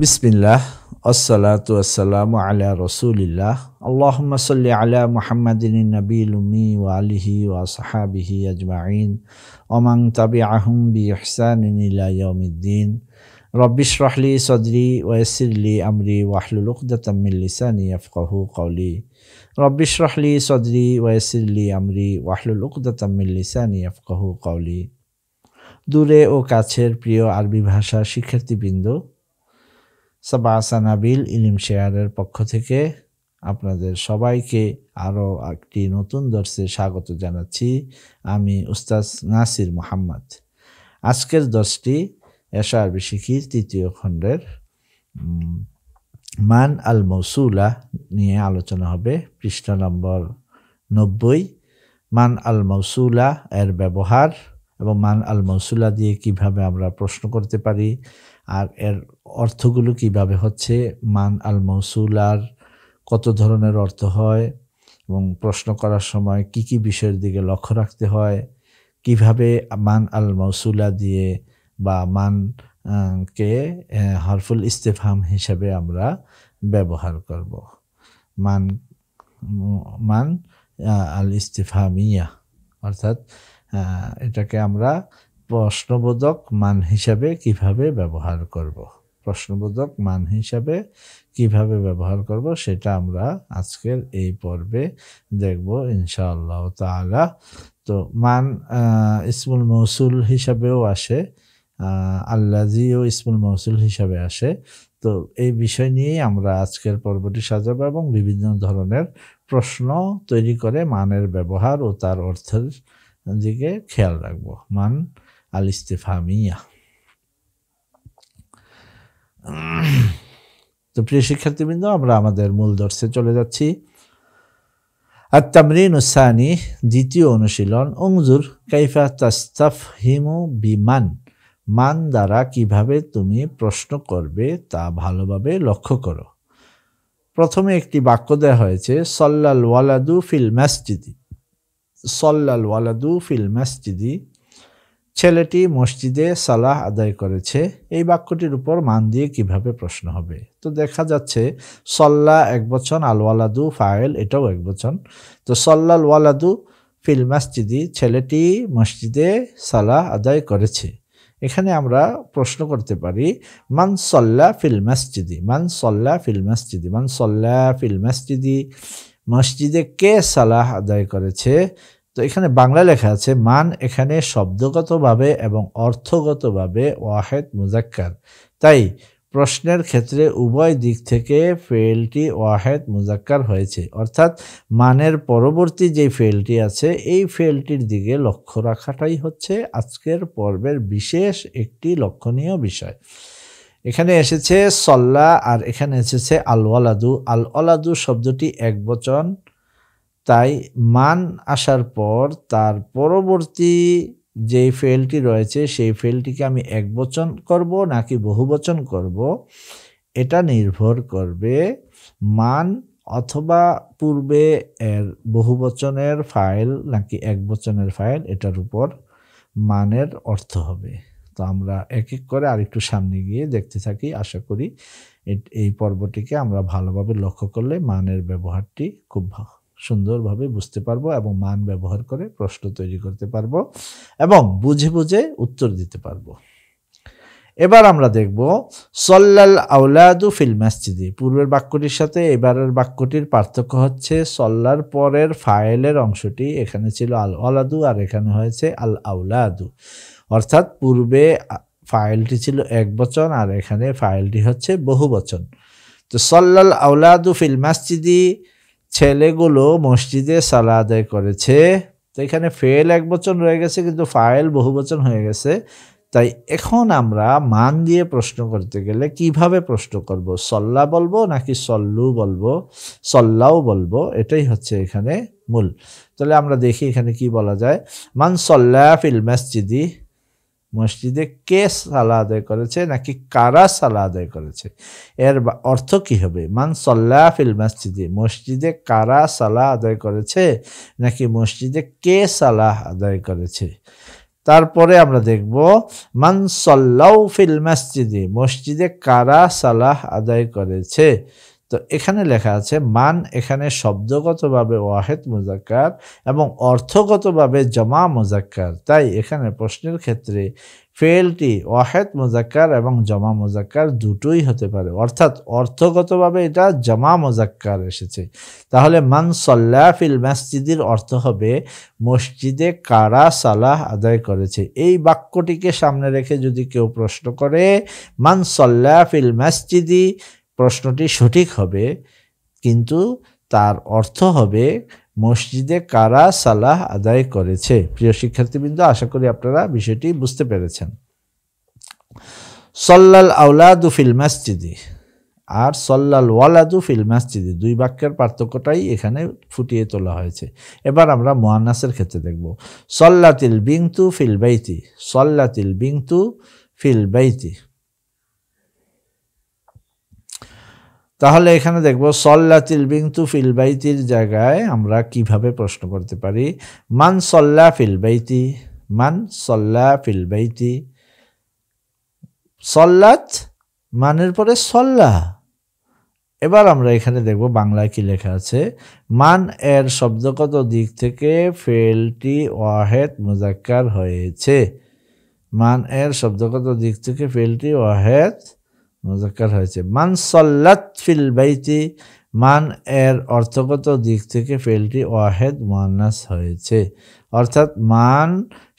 বিসমিল্লাহ আসসালাতু ওয়াসসালামু আলা রাসূলিল্লাহ আল্লাহুম্মা সাল্লি আলা মুহাম্মাদিন নবিয়্যিল উম্মি ওয়া আলিহি ওয়া আসহাবিহি আজমাইন ওয়া মান তাবিআহুম বিইহসানিন ইলা ইয়াউমিদ্দিন রাব্বিশ রাহ লি সাদরি ওয়া ইয়াসসির লি আমরি ওয়াহলুল উকদাতাম মিন লিসানি ইয়াফকাহু কওলি রাব্বিশ রাহ লি সাদরি ওয়া ইয়াসসির লি আমরি ওয়াহলুল উকদাতাম মিন লিসানি ইয়াফকাহু কওলি। দূরে ও কাছের প্রিয় আরবি ভাষা শিক্ষার্থীবৃন্দ, সাবা সানাবিল ইলম শেয়ারের পক্ষ থেকে আপনাদের সবাইকে আরও একটি নতুন দর্শে স্বাগত জানাচ্ছি। আমি উস্তাদ নাসির মোহাম্মদ। আজকের দর্শটি এশা আরবি শিখির তৃতীয় খণ্ডের মান আল মৌসুলা নিয়ে আলোচনা হবে। পৃষ্ঠা নম্বর 90। মান আল মৌসুলা এর ব্যবহার এবং মান আল মৌসুলা দিয়ে কিভাবে আমরা প্রশ্ন করতে পারি আর এর অর্থগুলো কিভাবে হচ্ছে, মান আল মৌসুলার কত ধরনের অর্থ হয় এবং প্রশ্ন করার সময় কি কি বিষয়ের দিকে লক্ষ্য রাখতে হয়, কিভাবে মান আল মৌসুলা দিয়ে বা মান কে হরফুল ইস্তেফহাম হিসাবে আমরা ব্যবহার করব। মান আল ইস্তেফহামিয়া অর্থাৎ এটাকে আমরা প্রশ্নবোধক মান হিসাবে কিভাবে ব্যবহার করব, প্রশ্নবোধক মান হিসাবে কিভাবে ব্যবহার করব সেটা আমরা আজকের এই পর্বে দেখব ইনশাআল্লাহ তাআলা। তো মান ইসমুল মৌসুল হিসাবেও আসে, আল্লাযীও ইসমুল মৌসুল হিসাবে আসে। তো এই বিষয় নিয়েই আমরা আজকের পর্বটি সাজাবো এবং বিভিন্ন ধরনের প্রশ্ন তৈরি করে মানের ব্যবহার ও তার অর্থের দিকে খেয়াল রাখবো। মান আল ইস্তেফহামিয়া। তো প্রিয় শিক্ষার্থীবৃন্দ, আমরা আমাদের মূল দর্শে চলে যাচ্ছি। আত-তামরিনুস সানি, দ্বিতীয় অনুশীলন। উনজুর কাইফা তাস্তাফহিমু বিমান, মান দ্বারা কিভাবে তুমি প্রশ্ন করবে তা ভালোভাবে লক্ষ্য করো। প্রথমে একটি বাক্য দেওয়া হয়েছে, সাল্লাল ওয়ালাদু ফিল মাসজিদি। সাল্লাল ওয়ালাদু ফিল মাসজিদি, ছেলেটি মসজিদে সালাহ আদায় করেছে। এই বাক্যটির উপর মান দিয়ে কিভাবে প্রশ্ন হবে। তো দেখা যাচ্ছে সল্লা একবচন, আল ওয়ালাদু ফাইল, এটাও একবচন। তো সল্লাল ওয়ালাদু ফিল মাসজিদি, ছেলেটি মসজিদে সালাহ আদায় করেছে। এখানে আমরা প্রশ্ন করতে পারি মান সল্লা ফিল মাসজিদি, মান সল্লা ফিল মাসজিদি, মান সল্লা ফিল মাসজিদি, মসজিদে কে সালাহ আদায় করেছে। তো এখানে বাংলা লেখা আছে মান এখানে শব্দগতভাবে এবং অর্থগতভাবে ওয়াহেদ মুজাক্কার, তাই প্রশ্নের ক্ষেত্রে উভয় দিক থেকে ফেলটি ওয়াহেদ মুজাক্কার হয়েছে। অর্থাৎ মানের পরবর্তী যে ফেলটি আছে এই ফেলটির দিকে লক্ষ্য রাখাটাই হচ্ছে আজকের পর্বের বিশেষ একটি লক্ষণীয় বিষয়। এখানে এসেছে সল্লা আর এখানে এসেছে আল ওয়ালাদু। আল ওয়ালাদু শব্দটি একবচন, তাই মান আসার পর তার পরবর্তী যে ফেলটি রয়েছে সেই ফেলটিকে আমি একবচন করব নাকি বহুবচন করব, এটা নির্ভর করবে মান অথবা পূর্বে এর বহুবচনের ফাইল নাকি একবচনের ফাইল, এটার উপর মানের অর্থ হবে। তো আমরা এক এক করে আরেকটু সামনে গিয়ে দেখতে থাকি। আশা করি এই পর্বটিকে আমরা ভালোভাবে লক্ষ্য করলে মানের ব্যবহারটি খুব সুন্দরভাবে বুঝতে পারবো এবং মান ব্যবহার করে প্রশ্ন তৈরি করতে পারবো এবং বুঝে বুঝে উত্তর দিতে পারবো। এবার আমরা দেখব সল্লাল আওলাদু ফিল মাসজিদি। পূর্বের বাক্যটির সাথে এবারের বাক্যটির পার্থক্য হচ্ছে সল্লার পরের ফাইলের অংশটি এখানে ছিল আল ওয়ালাদু আর এখানে হয়েছে আল আওলাদু। অর্থাৎ পূর্বে ফাইলটি ছিল একবচন আর এখানে ফাইলটি হচ্ছে বহুবচন। তো সল্লাল আওলাদু ফিল মাসজিদি, ছেলেগুলো মসজিদে সালাহ আদায় করেছে। তো এখানে ফেল একবচন রয়ে গেছে কিন্তু ফাইল বহুবচন হয়ে গেছে। তাই এখন আমরা মান দিয়ে প্রশ্ন করতে গেলে কিভাবে প্রশ্ন করব, সল্লা বলবো নাকি সল্লু বলবো, সল্লাও বলবো, এটাই হচ্ছে এখানে মূল। তাহলে আমরা দেখি এখানে কি বলা যায়। মান সল্লা ফিল মাসজিদি, মসজিদে কে সালাহ আদায় করেছে নাকি কারা সালাহ আদায় করেছে, এর অর্থ কি হবে। মান সল্লা ফিল মাসজিদি, মসজিদে কারা সালাহ আদায় করেছে নাকি মসজিদে কে সালাহ আদায় করেছে। তারপরে আমরা দেখব মান সাল্লাউ ফিল মসজিদে, মসজিদে কারা সালাহ আদায় করেছে। তো এখানে লেখা আছে মান এখানে শব্দগতভাবে ওয়াহেদ মুজাক্কার এবং অর্থগতভাবে জমা মুজাক্কার, তাই এখানে প্রশ্নের ক্ষেত্রে ফেলটি ওয়াহেদ মুজাক্কার এবং জমা মুজাক্কার দুটোই হতে পারে, অর্থাৎ অর্থগতভাবে এটা জমা মুজাক্কার এসেছে। তাহলে মান সাল্লা ফিল মসজিদের অর্থ হবে মসজিদে কারা সালাহ আদায় করেছে। এই বাক্যটিকে সামনে রেখে যদি কেউ প্রশ্ন করে মান সাল্লা ফিল মসজিদি, প্রশ্নটি সঠিক হবে, কিন্তু তার অর্থ হবে মসজিদে কারা সালাহ আদায় করেছে। প্রিয় শিক্ষার্থীবৃন্দ, আশা করি আপনারা বিষয়টি বুঝতে পেরেছেন। সাল্লাল আওলাদু ফিল মসজিদি আর সাল্লাল ওয়ালাদু ফিল মসজিদি, দুই বাক্যের পার্থক্যটাই এখানে ফুটিয়ে তোলা হয়েছে। এবার আমরা মুয়ান্নাসের ক্ষেত্রে দেখব। সাল্লাতিল বিনতু ফিল বাইতি, সাল্লাতিল বিনতু ফিল বাইতি। তাহলে এখানে দেখব সাল্লাতিল বিনতু ফিল বাইতির জায়গায় আমরা কিভাবে প্রশ্ন করতে পারি। মান সাল্লা ফিল বাইতি, মান সাল্লা ফিল বাইতি। সাল্লাত মানের পরে সাল্লা। এবার আমরা এখানে দেখব বাংলায় কি লেখা আছে। মান এর শব্দগত দিক থেকে ফেলটি ওয়াহেদ মুজাক্কার হয়েছে, মান এর শব্দগত দিক থেকে ফেলটি ওয়াহেদ মুজাক্কার হয়েছে। মান সাল্লাত ফিল বাইতি, মান এর অর্থগত দিক থেকে ফেলটি ওয়াহেদ মুয়ান্নাস হয়েছে, অর্থাৎ মান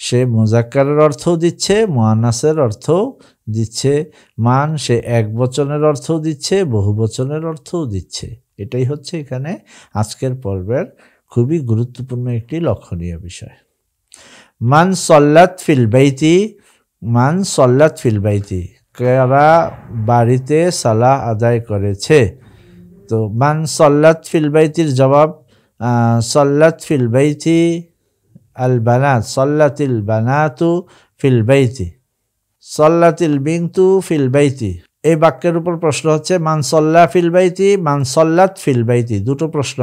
সে মুজাক্কারের অর্থও দিচ্ছে, মুয়ান্নাসের অর্থও দিচ্ছে। মান সে এক বচনের অর্থও দিচ্ছে, বহু বচনের অর্থও দিচ্ছে। এটাই হচ্ছে এখানে আজকের পর্বের খুবই গুরুত্বপূর্ণ একটি লক্ষণীয় বিষয়। মান সাল্লাত ফিল বাইতি, মান সাল্লাত ফিল বাইতি, কারা বাড়িতে সালাহ আদায় করেছে। তো মান সাল্লাত ফিল বাইতির জবাব সাল্লাত ফিল বাইতি আল বানাত, সাল্লাতিল বানাতু ফিল বাইতি, সাল্লাতিল বিনতু ফিল বাইতি। এই বাক্যের উপর প্রশ্ন হচ্ছে মান সাল্লা ফিল বাইতি, মান সাল্লাত ফিল বাইতি। দুটো প্রশ্ন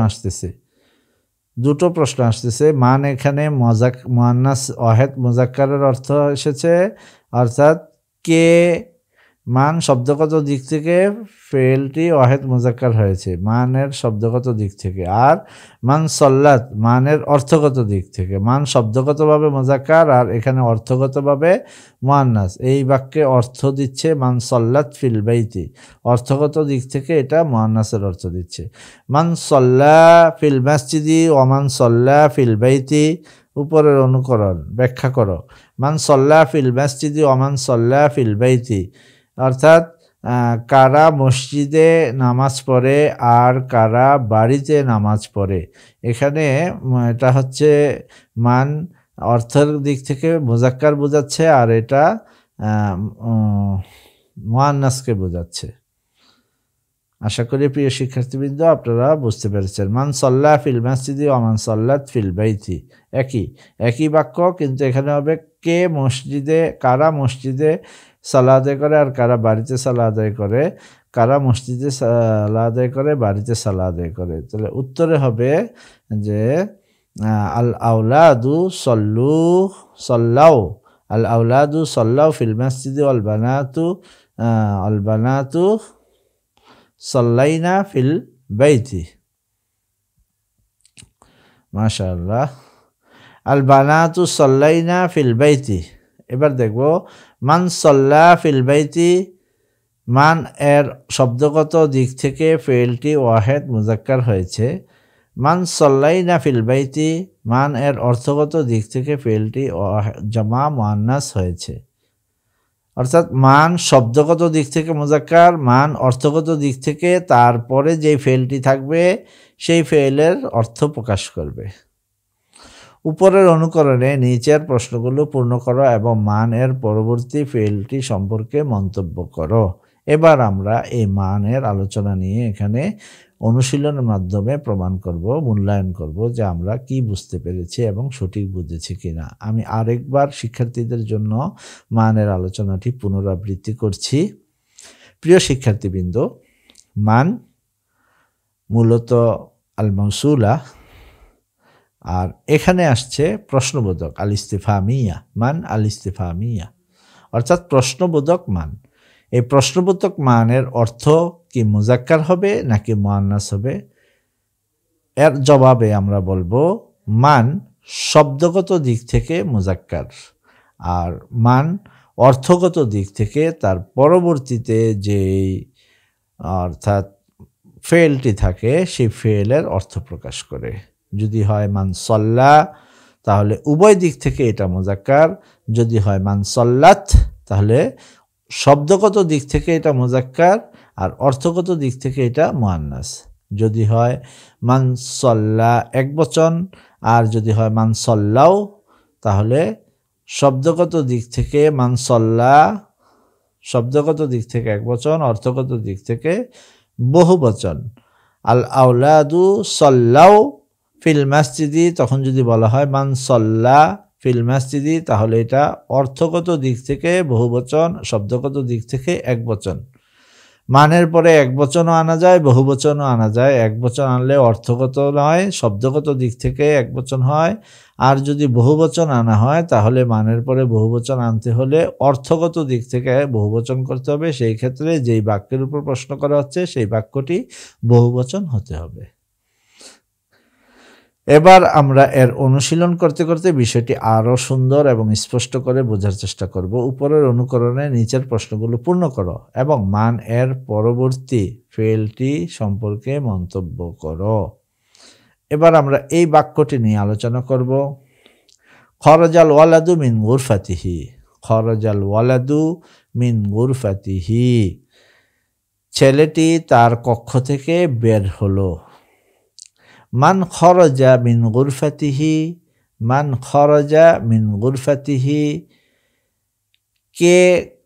আসতেছে। মান এখানে মুয়ান্নাস ওয়াহেদ মুজাক্কারের অর্থ এসেছে, অর্থাৎ কে, মান শব্দগত দিক থেকে ফেলটি ওয়াহেদ মুজাক্কার হয়েছে মানের শব্দগত দিক থেকে, আর মান সাল্লাত মানের অর্থগত দিক থেকে। মান শব্দগতভাবে মুজাক্কার আর এখানে অর্থগতভাবে মুয়ান্নাস। এই বাক্যে অর্থ দিচ্ছে মান সাল্লাত ফিল বাইতি, অর্থগত দিক থেকে এটা মুয়ান্নাসের অর্থ দিচ্ছে। মান সাল্লা ফিল মসজিদি ওয়া মান সাল্লা ফিল বাইতি, উপরের অনুকরণ ব্যাখ্যা করো। মান সাল্লা ফিল মসজিদি ওয়া মান সাল্লা ফিল বাইতি, অর্থাৎ কারা মসজিদে নামাজ পড়ে আর কারা বাড়িতে নামাজ পড়ে। এখানে এটা হচ্ছে মান অর্থের দিক থেকে মুজাক্কার বোঝাচ্ছে আর এটা মুয়ান্নাসকে বোঝাচ্ছে। আশা করি প্রিয় শিক্ষার্থীবৃন্দ আপনারা বুঝতে পেরেছেন। মান সাল্লা ফিল মসজিদি ওয়া মান সাল্লাত ফিল বাইতি একই বাক্য, কিন্তু এখানে হবে কে মসজিদে, কারা মসজিদে সালাহ আদায় করে আর কারা বাড়িতে সালাহ আদায় করে, কারা মসজিদে সালাহ আদায় করে বাড়িতে সালাহ আদায় করে। তাহলে উত্তরে হবে যে আল আওলাদু সাল্লাউ, আল আওলাদু সাল্লাউ ফিল মসজিদি ওয়াল বানাতু সাল্লাইনা ফিল বাইতি। মাশাআল্লাহ। আল বানাতু সাল্লাইনা ফিল বাইতি। এবার দেখব মান সাল্লা ফিল বাইতি, মান এর শব্দগত দিক থেকে ফেলটি ওয়াহেদ মুজাক্কার হয়েছে। মান সাল্লাইনা ফিল বাইতি, মান এর অর্থগত দিক থেকে ফেলটি জমা মুয়ান্নাস হয়েছে, অর্থাৎ মান শব্দগত দিক থেকে মুজাক্কার, মান অর্থগত দিক থেকে তারপরে যে ফেলটি থাকবে সেই ফেলের অর্থ প্রকাশ করবে। উপরের অনুকরণে নিচের প্রশ্নগুলো পূর্ণ করো এবং মান এর পরবর্তী ফেলটি সম্পর্কে মন্তব্য করো। এবার আমরা এই মানের আলোচনা নিয়ে এখানে অনুশীলনের মাধ্যমে প্রমাণ করব, মূল্যায়ন করব যে আমরা কি বুঝতে পেরেছি এবং সঠিক বুঝেছি কিনা। আমি আরেকবার শিক্ষার্থীদের জন্য মানের আলোচনাটি পুনরাবৃত্তি করছি। প্রিয় শিক্ষার্থীবৃন্দ, মান মূলত আল মাউসুলা, আর এখানে আসছে প্রশ্নবোধক আল ইস্তিফহামিয়া, মান আল ইস্তিফহামিয়া, অর্থাৎ প্রশ্নবোধক মান। এই প্রশ্নবোধক মানের অর্থ কি মুজাক্কার হবে নাকি মুআন্নাস হবে? এর জবাবে আমরা বলবো মান শব্দগত দিক থেকে মুজাক্কার, আর মান অর্থগত দিক থেকে তার পরবর্তীতে যে অর্থাৎ ফেলটি থাকে সেই ফেলের অর্থ প্রকাশ করে। যদি হয় মান সল্লা তাহলে উভয় দিক থেকে এটা মুজাক্কার, যদি হয় মান সল্লাত তাহলে শব্দগত দিক থেকে এটা মুজাক্কার আর অর্থগত দিক থেকে এটা মুআন্নাস। যদি হয় মান সল্লা একবচন আর যদি হয় মান সল্লাও তাহলে শব্দগত দিক থেকে মান সল্লা শব্দগত দিক থেকে একবচন, অর্থগত দিক থেকে বহুবচন। আল আওলাদু সল্লাও ফিল মাসজিদি, তখন যদি বলা হয় মান সল্লা ফিল মাসজিদি তাহলে এটা অর্থগত দিক থেকে বহুবচন, শব্দগত দিক থেকে একবচন। মানের পরে একবচনও আনা যায়, বহুবচনও আনা যায়। একবচন আনলে অর্থগত নয়, শব্দগত দিক থেকে একবচন হয়। আর যদি বহুবচন আনা হয় তাহলে মানের পরে বহুবচন আনতে হলে অর্থগত দিক থেকে বহুবচন করতে হবে। সেই ক্ষেত্রে যেই বাক্যের উপর প্রশ্ন করা হচ্ছে সেই বাক্যটি বহুবচন হতে হবে। এবার আমরা এর অনুশীলন করতে করতে বিষয়টি আরও সুন্দর এবং স্পষ্ট করে বোঝার চেষ্টা করব। উপরের অনুকরণে নিচের প্রশ্নগুলো পূর্ণ করো এবং মান এর পরবর্তী ফেলটি সম্পর্কে মন্তব্য করো। এবার আমরা এই বাক্যটি নিয়ে আলোচনা করব। খরজাল ওয়ালাদু মিন গুরফাতিহি, খরজাল ওয়ালাদু মিন গুরফাতিহি, ছেলেটি তার কক্ষ থেকে বের হলো। মান খরজা মিন গুরফাতিহি, মান খরজা মিন গুরফাতিহি, কে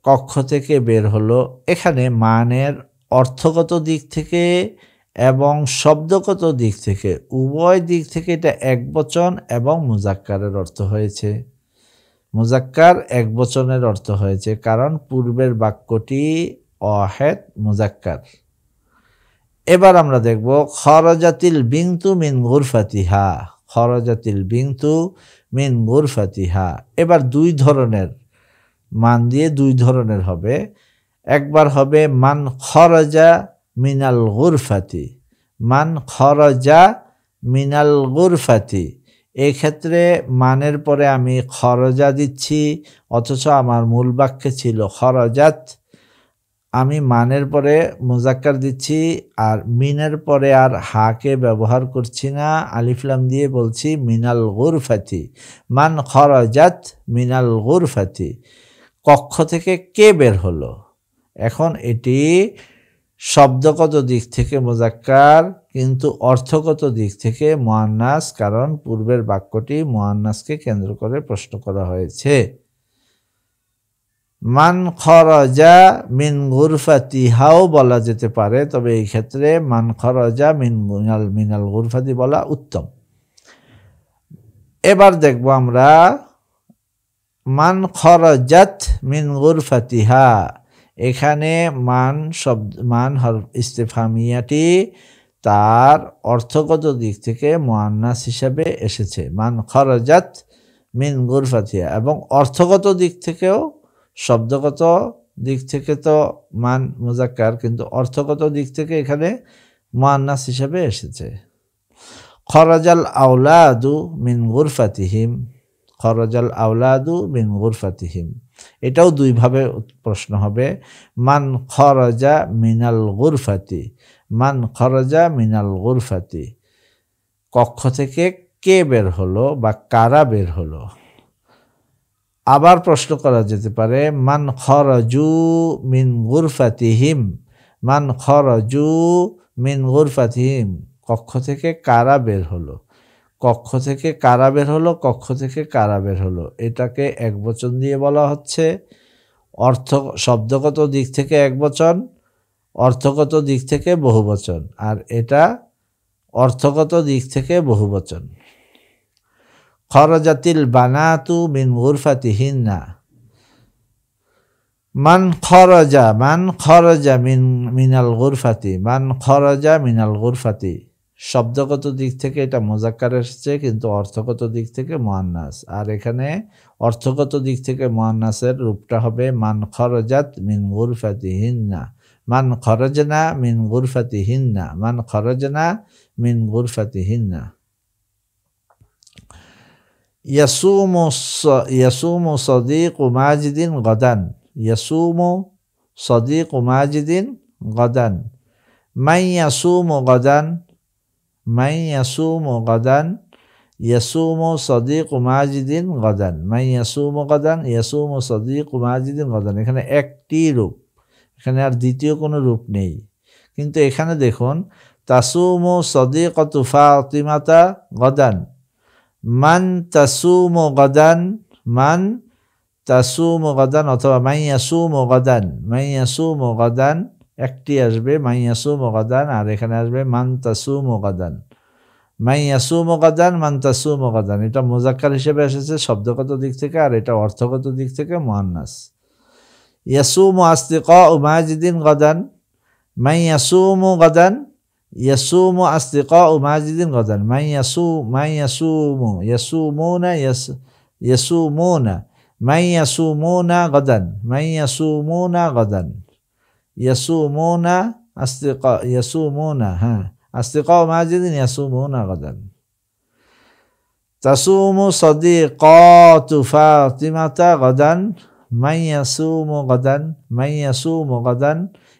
কক্ষ থেকে বের হলো। এখানে মানের অর্থগত দিক থেকে এবং শব্দগত দিক থেকে উভয় দিক থেকে এটা একবচন এবং মুজাক্কারের অর্থ হয়েছে। মুজাক্কার একবচনের অর্থ হয়েছে কারণ পূর্বের বাক্যটি ওয়াহেদ মুজাক্কার। এবার আমরা দেখব খরজাতিল বিনতু মিন গুরফাতিহা, খরজাতিল বিনতু মিন গুরফাতিহা। এবার দুই ধরনের মান দিয়ে দুই ধরনের হবে। একবার হবে মান খরজা মিনাল গুরফাতি, মান খরজা মিনাল গুরফাতি। এই ক্ষেত্রে মানের পরে আমি খরজা দিচ্ছি অথচ আমার মূল বাক্যে ছিল খরজাত। আমি মানের পরে মুজাক্কার দিচ্ছি আর মিনের পরে আর হাকে ব্যবহার করছি না, আলিফলাম দিয়ে বলছি মিনাল গুরফাতি, মান খরজাত মিনাল গুরফাতি, কক্ষ থেকে কে বের হলো। এখন এটি শব্দগত দিক থেকে মুজাক্কার কিন্তু অর্থগত দিক থেকে মুআন্নাস, কারণ পূর্বের বাক্যটি মুআন্নাসকে কেন্দ্র করে প্রশ্ন করা হয়েছে। মান খরজা মিন গুরফাতিহাও বলা যেতে পারে, তবে এই ক্ষেত্রে মান খরজা মিনাল গুরফাতি বলা উত্তম। এবার দেখব আমরা মান খরজাত মিন গুরফাতিহা। এখানে মান শব্দ মান ইস্তিফহামিয়াটি তার অর্থগত দিক থেকে মুআন্নাস হিসাবে এসেছে, মান খরজাত মিন গুরফাতিহা, এবং অর্থগত দিক থেকেও শব্দগত দিক থেকে তো মান মুজাক্কার কিন্তু অর্থগত দিক থেকে এখানে মুআন্নাস হিসাবে এসেছে। খরজাল আওলাদু মিন গুরফাতিহিম, খরজাল আওলাদু মিন গুরফাতিহিম, এটাও দুইভাবে প্রশ্ন হবে। মান খরজা মিনাল গুরফাতি, মান খরজা মিনাল গুরফাতি, কক্ষ থেকে কে বের হলো বা কারা বের হলো। আবার প্রশ্ন করা যেতে পারে মান খরজু মিন গুরফাতিহিম, মান খরজু মিন গুরফাতিহিম, কক্ষ থেকে কারা বের হলো, কক্ষ থেকে কারা বের হলো, কক্ষ থেকে কারা বের হলো। এটাকে একবচন দিয়ে বলা হচ্ছে, শব্দগত দিক থেকে একবচন, অর্থগত দিক থেকে বহুবচন, আর এটা অর্থগত দিক থেকে বহুবচন। খরজাতিল বানাতু মিন গুরফাতিহিন্না, মান খরজা মিনাল গুরফাতি, মান খরজা মিনাল গুরফাতি, শব্দগত দিক থেকে এটা মুজাক্কার এসেছে, কিন্তু অর্থগত দিক থেকে মুআন্নাস। আর এখানে অর্থগত দিক থেকে মুআন্নাসের রূপটা হবে মান খরজাত মিন গুরফাতিহিন্না, মান খরজনা মিন গুরফাতিহিন্না, মান খরজনা মিন গুরফাতিহিন্না। ইয়াসুমু সাদিকু মাজিদিন গাদান, ইয়াসুমু সাদিকু মাজিদিন গাদান, মান ইয়াসুমু গাদান, মান ইয়াসুমু গাদান, ইয়াসুমু সাদিকু মাজিদিন গাদান, মান ইয়াসুমু গাদান, ইয়াসুমু সাদিকু মাজিদিন গাদান। এখানে একটি রূপ, এখানে আর দ্বিতীয় কোনো রূপ নেই। কিন্তু এখানে দেখুন তাসুমু সাদিকাতু ফাতিমাতা গাদান, মান তাসুমু গাদান, মান তাসুমু গাদান, অথবা মান ইয়াসুমু গাদান, মান ইয়াসুমু গাদান, একটি আসবে মান ইয়াসুমু গাদান, আর এখানে আসবে মান তাসুমু গাদান, মান ইয়াসুমু গাদান, মান তাসুমু গাদান। এটা মুজাক্কার হিসেবে এসেছে শব্দগত দিক থেকে, আর এটা অর্থগত দিক থেকে মুআন্নাস। ইয়াসুমু আসদিকাউ মাজিদিন গাদান, মান ইয়াসুমু গাদান, ইয়াসুমু আসদিকাউ মাজিদিন গাদান, মান ইয়াসুমু, ইয়াসুমুনা, ইয়াসুমুনা, মান ইয়াসুমুনা গাদান, মান ইয়াসুমুনা গাদান, ইয়াসুমুনা আসদিকা, ইয়াসুমুনা, হ্যাঁ, আসদিকাউ মাজিদিন ইয়াসুমুনা গাদান। তাসুমু সাদিকাতু ফাতিমাতা গাদান, মান ইয়াসুমু গাদান, মান ইয়াসুমু গাদান।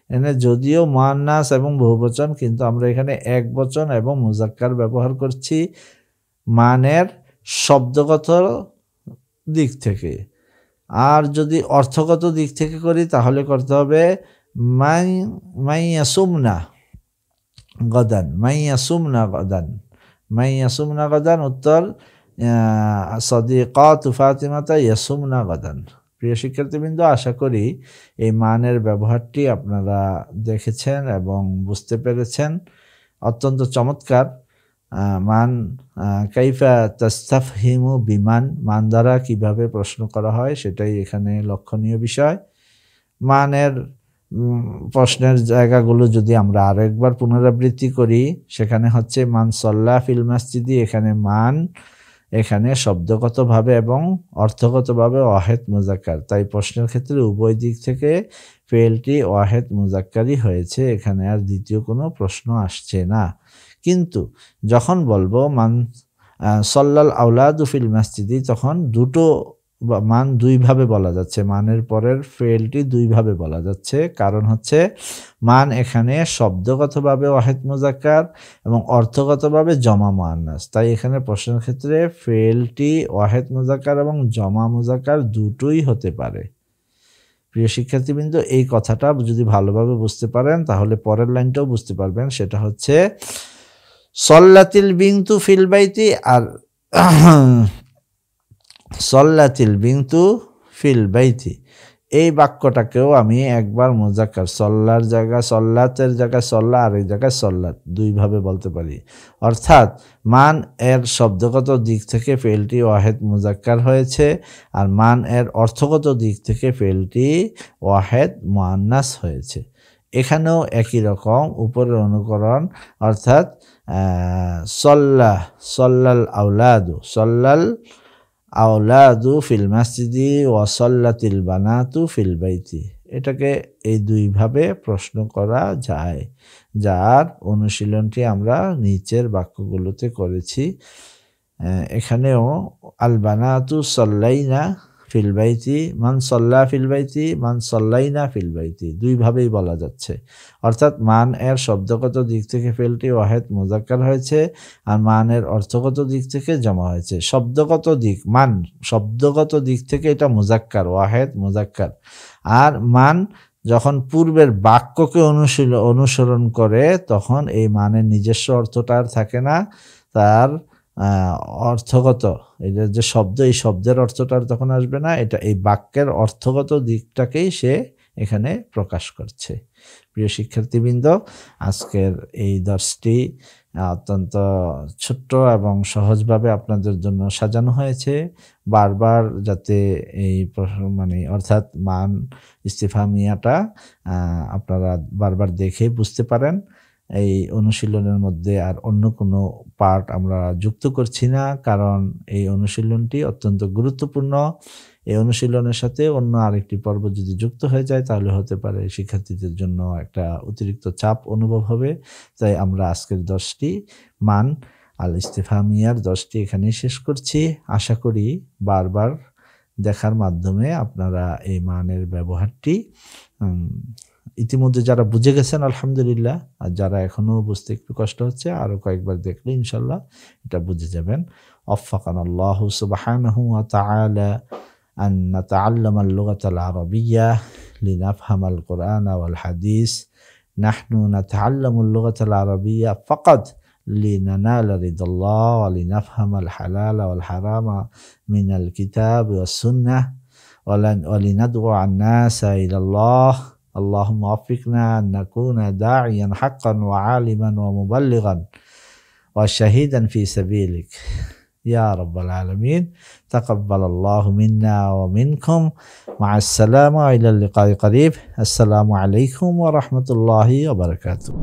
এখানে যদিও মুআন্নাস এবং বহুবচন, কিন্তু আমরা এখানে একবচন এবং মুজাক্কার ব্যবহার করছি মানের শব্দগত দিক থেকে। আর যদি অর্থগত দিক থেকে করি তাহলে করতে হবে মান ইয়াসুমনা গাদান, মান ইয়াসুমনা গাদান, মান ইয়াসুমনা গাদান। উত্তর সাদিকাতু ফাতিমাতা ইয়াসুমনা গাদান। প্রিয় শিক্ষার্থীবৃন্দ, আশা করি এই মানের ব্যবহারটি আপনারা দেখেছেন এবং বুঝতে পেরেছেন। অত্যন্ত চমৎকার। মান কাইফা তাস্তাফহিমু বিমান, মান দ্বারা কিভাবে প্রশ্ন করা হয় সেটাই এখানে লক্ষণীয় বিষয়। মানের প্রশ্নের জায়গাগুলো যদি আমরা আরেকবার পুনরাবৃত্তি করি, সেখানে হচ্ছে মান সাল্লা ফিল মাসজিদি, এখানে মান এখানে শব্দগতভাবে এবং অর্থগতভাবে ওয়াহেদ মুজাক্কার, তাই প্রশ্নের ক্ষেত্রে উভয় দিক থেকে ফেলটি ওয়াহেদ মুজাক্কারই হয়েছে, এখানে আর দ্বিতীয় কোনো প্রশ্ন আসছে না। কিন্তু যখন বলবো মান সাল্লাল আওলাদু ফিল মাসজিদি, তখন দুটো মান দুইভাবে বলা যাচ্ছে, মানের পরের ফেলটি দুইভাবে বলা যাচ্ছে। কারণ হচ্ছে মান এখানে শব্দগতভাবে ওয়াহেদ মুজাক্কার এবং অর্থগতভাবে জমা মুআন্নাস, তাই এখানে প্রশ্নের ক্ষেত্রে ফেলটি ওয়াহেদ মুজাক্কার এবং জমা মুজাক্কার দুটোই হতে পারে। প্রিয় শিক্ষার্থীবৃন্দ, এই কথাটা যদি ভালোভাবে বুঝতে পারেন তাহলে পরের লাইনটাও বুঝতে পারবেন। সেটা হচ্ছে সল্লাতিল বিনতু ফিল বাইতি, আর সল্লাতিল বিনতু ফিল বাইতি, এই বাক্যটাকেও আমি একবার মুজাক্কার, সল্লার জায়গায় সল্লাতের জায়গায় সল্লা, আর এই জায়গায় সল্লাত, দুইভাবে বলতে পারি। অর্থাৎ মান এর শব্দগত দিক থেকে ফেলটি ওয়াহেদ মুজাক্কার হয়েছে, আর মান এর অর্থগত দিক থেকে ফেলটি ওয়াহেদ মুআন্নাস হয়েছে। এখানেও একই রকম উপরের অনুকরণ, অর্থাৎ সল্লাল আওলাদু, সল্লাল আওলাদু ফিল মাসজিদি ওয়া সাল্লাতিল বানাতু ফিল বাইতি, এটাকে এই দুইভাবে প্রশ্ন করা যায়, যার অনুশীলনটি আমরা নিচের বাক্যগুলোতে করেছি। এখানেও আল বানাতু সাল্লাইনা ফিল বাইতি, মান সাল্লা ফিল বাইতি, মান সাল্লাইনা ফিল বাইতি, দুইভাবেই বলা যাচ্ছে। অর্থাৎ মান এর শব্দগত দিক থেকে ফেলটি ওয়াহেদ মুজাক্কার হয়েছে, আর মানের অর্থগত দিক থেকে জমা হয়েছে। শব্দগত দিক, মান শব্দগত দিক থেকে এটা মুজাক্কার, ওয়াহেদ মুজাক্কার। আর মান যখন পূর্বের বাক্যকে অনুসরণ করে তখন এই মানের নিজস্ব অর্থটা আর থাকে না, তার অর্থগত এটা যে শব্দ, এই শব্দের অর্থটা তখন আসবে না, এটা এই বাক্যের অর্থগত দিকটাকেই সে এখানে প্রকাশ করছে। প্রিয় শিক্ষার্থীবৃন্দ, আজকের এই দর্শটি অত্যন্ত ছোট্ট এবং সহজভাবে আপনাদের জন্য সাজানো হয়েছে, বারবার যাতে এই অর্থাৎ মান ইস্তিফহামিয়াটা আপনারা বারবার দেখে বুঝতে পারেন। এই অনুশীলনের মধ্যে আর অন্য কোনো পার্ট আমরা যুক্ত করছি না, কারণ এই অনুশীলনটি অত্যন্ত গুরুত্বপূর্ণ। এই অনুশীলনের সাথে অন্য আরেকটি পর্ব যদি যুক্ত হয়ে যায় তাহলে হতে পারে শিক্ষার্থীদের জন্য একটা অতিরিক্ত চাপ অনুভব হবে। তাই আমরা আজকের 10টি মান আল ইস্তিফহামিয়ার 10টি এখানেই শেষ করছি। আশা করি বারবার দেখার মাধ্যমে আপনারা এই মানের ব্যবহারটি ইতিমধ্যে যারা বুঝে গেছেন আলহামদুলিল্লাহ, আর যারা এখনো বুঝতে একটু কষ্ট হচ্ছে আরো কয়েকবার দেখলে ইনশাল্লাহ এটা বুঝে যাবেন। ওয়াফাকানাল্লাহু সুবহানাহু ওয়া তাআলা আন নাতাআল্লামাল লুগাতাল আরাবিয়্যাহ লিনাফহামাল কুরআন ওয়াল হাদিস। নাহনু নাতাআল্লামুল লুগাতাল আরাবিয়্যাহ ফাকাত لننال رضا الله ولنفهم الحلال والحرام من الكتاب والسنة ولندعو الناس إلى الله. اللهم وفقنا أن نكون داعيا حقا وعالما ومبلغا وشهيدا في سبيلك يا رب العالمين. تقبل الله منا ومنكم. مع السلامة إلى اللقاء قريب. السلام عليكم ورحمة الله وبركاته.